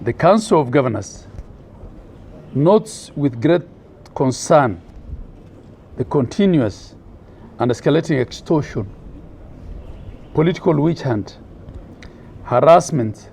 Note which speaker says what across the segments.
Speaker 1: The Council of Governors notes with great concern the continuous and escalating extortion, political witch hunt, harassment,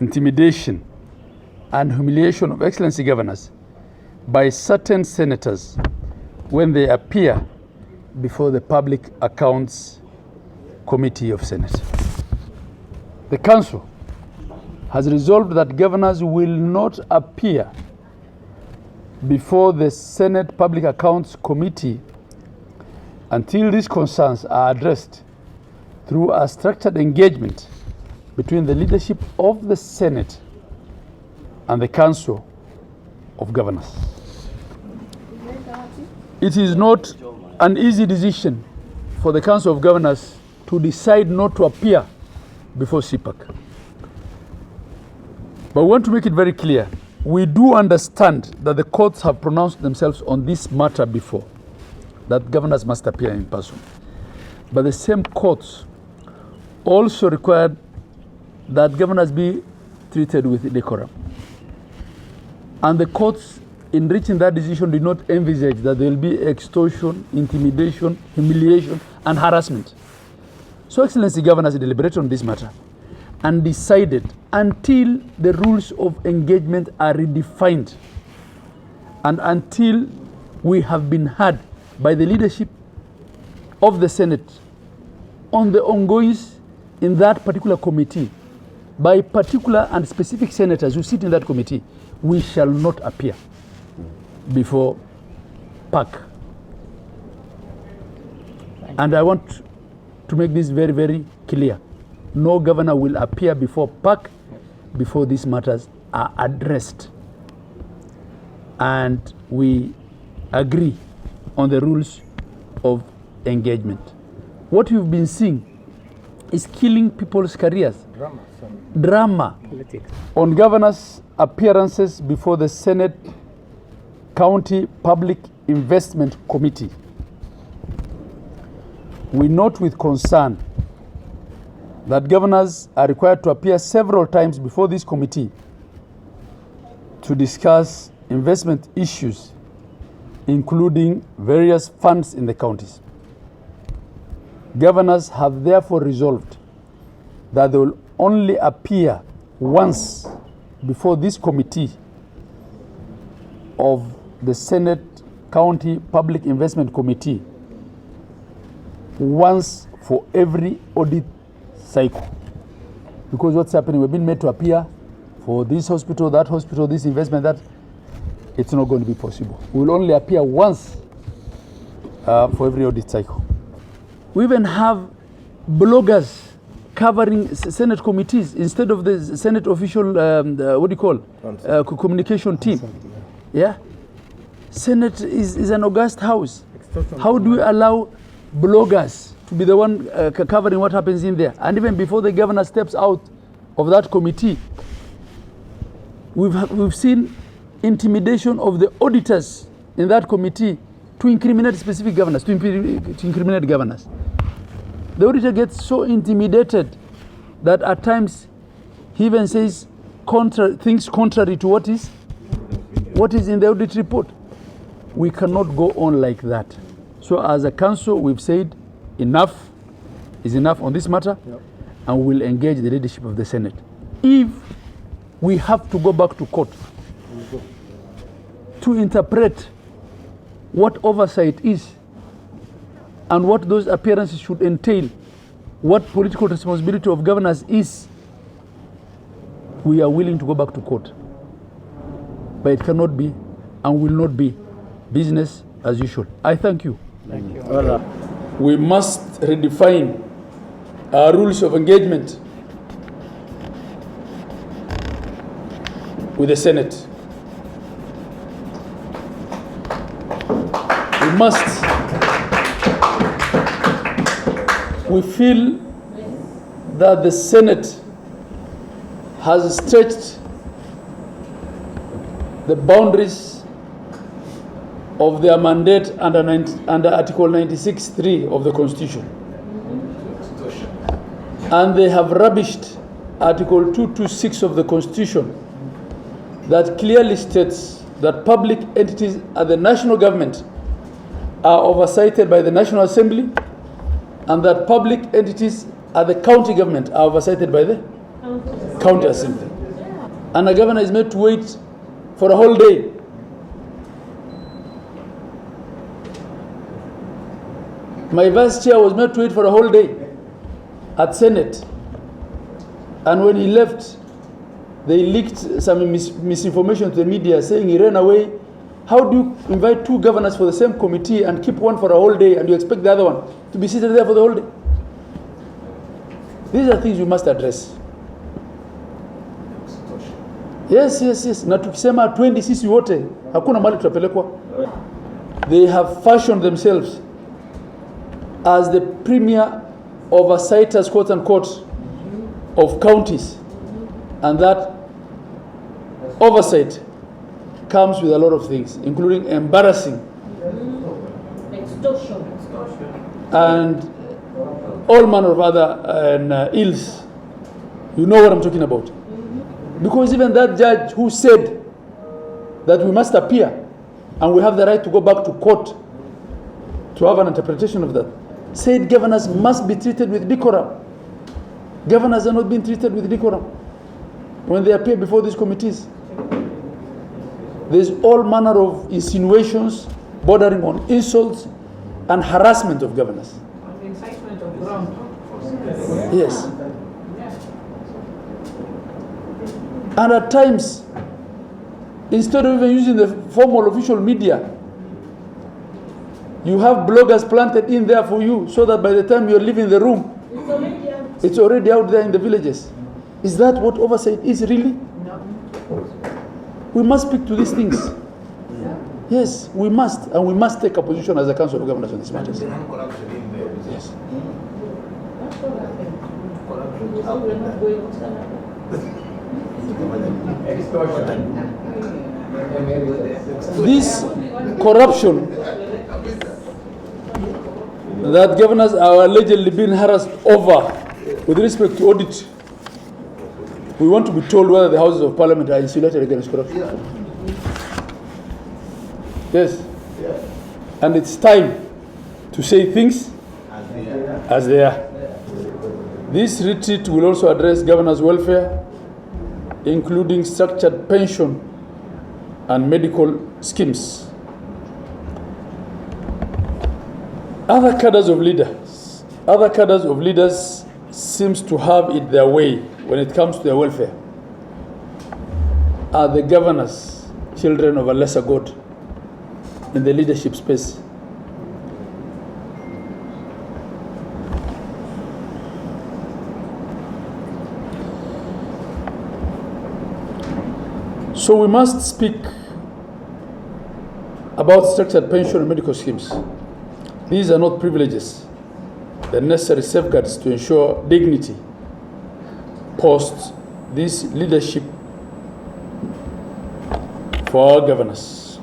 Speaker 1: intimidation, and humiliation of Excellency governors by certain senators when they appear before the Public Accounts Committee of Senate. The Council has resolved that governors will not appear before the Senate Public Accounts Committee until these concerns are addressed through a structured engagement between the leadership of the Senate and the Council of Governors. It is not an easy decision for the Council of Governors to decide not to appear before CPAC. But we want to make it very clear, we do understand that the courts have pronounced themselves on this matter before, that governors must appear in person. But the same courts also required that governors be treated with decorum. And the courts, in reaching that decision, did not envisage that there will be extortion, intimidation, humiliation, and harassment. So, Excellency governors deliberated on this matter and decided until the rules of engagement are redefined and until we have been heard by the leadership of the Senate on the ongoings in that particular committee, by particular and specific senators who sit in that committee, we shall not appear before PAC. And I want to make this very, very clear. No governor will appear before PAC before these matters are addressed. And we agree on the rules of engagement. What you've been seeing is killing people's careers. Drama.
Speaker 2: Politics.
Speaker 1: On governors' appearances before the Senate County Public Investment Committee. We note with concern that governors are required to appear several times before this committee to discuss investment issues, including various funds in the counties. Governors have therefore resolved that they will only appear once before this committee of the Senate County Public Investment Committee once for every audit cycle. Because what's happening, we've been made to appear for this hospital, this investment, that. It's not going to be possible. We will only appear once for every audit cycle. We even have bloggers covering Senate committees instead of the Senate official, communication team. Yeah? Senate is an august house. How do we allow bloggers to be the one covering what happens in there? And even before the governor steps out of that committee, we've seen intimidation of the auditors in that committee to incriminate specific governors, to incriminate governors. The auditor gets so intimidated that at times he even says things contrary to what is in the audit report. We cannot go on like that. So as a council, we've said enough is enough on this matter, and we'll engage the leadership of the Senate. If we have to go back to court to interpret what oversight is and what those appearances should entail, what political responsibility of governors is, we are willing to go back to court. But it cannot be and will not be business as usual. I thank you.
Speaker 2: Thank you.
Speaker 1: We must redefine our rules of engagement with the Senate. We feel that the Senate has stretched the boundaries of their mandate under Article 96(3) of the Constitution. And they have rubbished Article 226 of the Constitution that clearly states that public entities at the national government are oversighted by the National Assembly, and that public entities at the county government are oversighted by the county assembly. And a governor is made to wait for a whole day. My vice chair was made to wait for a whole day at Senate. And when he left, they leaked some misinformation to the media saying he ran away. How do you invite two governors for the same committee and keep one for a whole day and you expect the other one to be seated there for the whole day? These are things you must address. Yes. Na tukisema 20 sisi wote, hakuna mali tutapelekwa. They have fashioned themselves as the premier oversighters, quote unquote, of counties. And that oversight comes with a lot of things, including embarrassing
Speaker 2: extortion
Speaker 1: and all manner of other ills. You know what I'm talking about. Because even that judge who said that we must appear and we have the right to go back to court to have an interpretation of that, said governors must be treated with decorum. Governors are not being treated with decorum when they appear before these committees. There's all manner of insinuations bordering on insults and harassment of governors.
Speaker 2: incitement of ground.
Speaker 1: Yes. And at times, instead of even using the formal official media, you have bloggers planted in there for you so that by the time you're leaving the room, it's already out there in the villages. Is that what oversight is really?
Speaker 2: No.
Speaker 1: We must speak to these things. Yes, we must. And we must take a position as a Council of Governors on these matters. Yes. This corruption that governors are allegedly being harassed over with respect to audit, we want to be told whether the Houses of Parliament are insulated against corruption. Yes. And it's time to say things as they are. This retreat will also address governors' welfare, including structured pension and medical schemes. Other cadres of leaders seems to have it their way when it comes to their welfare. Are the governors children of a lesser God in the leadership space? So we must speak about structured pension and medical schemes. These are not privileges. They're necessary safeguards to ensure dignity post this leadership for our governors.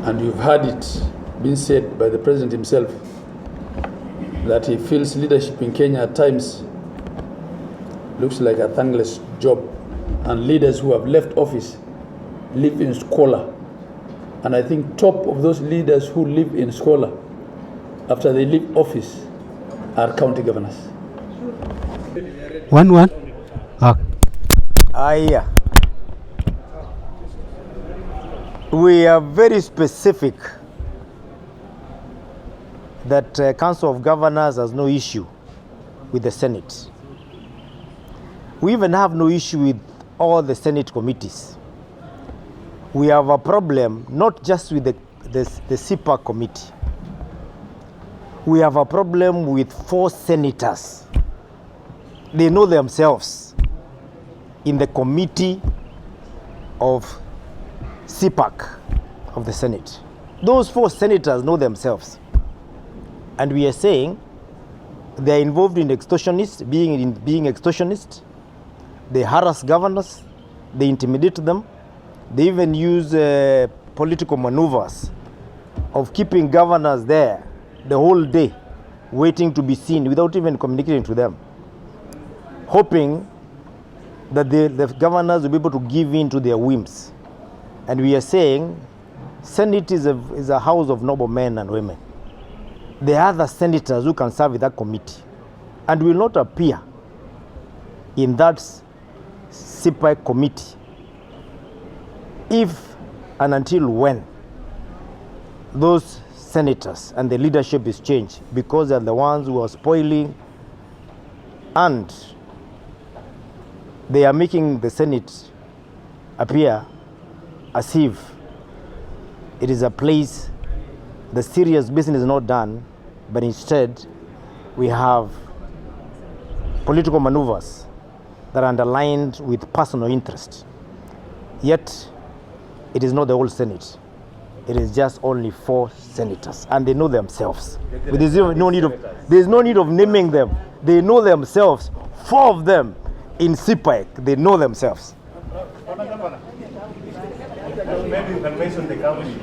Speaker 1: And you've heard it being said by the President himself that he feels leadership in Kenya at times looks like a thankless job, and leaders who have left office live in squalor. And I think top of those leaders who live in squalor after they leave office are county governors.
Speaker 3: One.
Speaker 4: Yeah. We are very specific that Council of Governors has no issue with the Senate. We even have no issue with all the Senate committees. We have a problem not just with the CPAC committee. We have a problem with 4 senators. They know themselves in the committee of CPAC of the Senate. Those 4 senators know themselves. And we are saying they are involved in extortionists, being extortionists. They harass governors, they intimidate them, they even use political maneuvers of keeping governors there the whole day, waiting to be seen without even communicating to them. hoping that the governors will be able to give in to their whims. And we are saying Senate is a house of noble men and women. There are other senators who can serve in that committee and will not appear in that CPI committee if and until when those senators and the leadership is changed, because they're the ones who are spoiling and they are making the Senate appear as if it is a place the serious business is not done, but instead we have political maneuvers that are underlined with personal interest. Yet it is not the whole Senate. It is just only 4 senators, and they know themselves. But there's no need of naming them. They know themselves. 4 of them in CPAC, they know themselves.
Speaker 3: Maybe you can mention the company.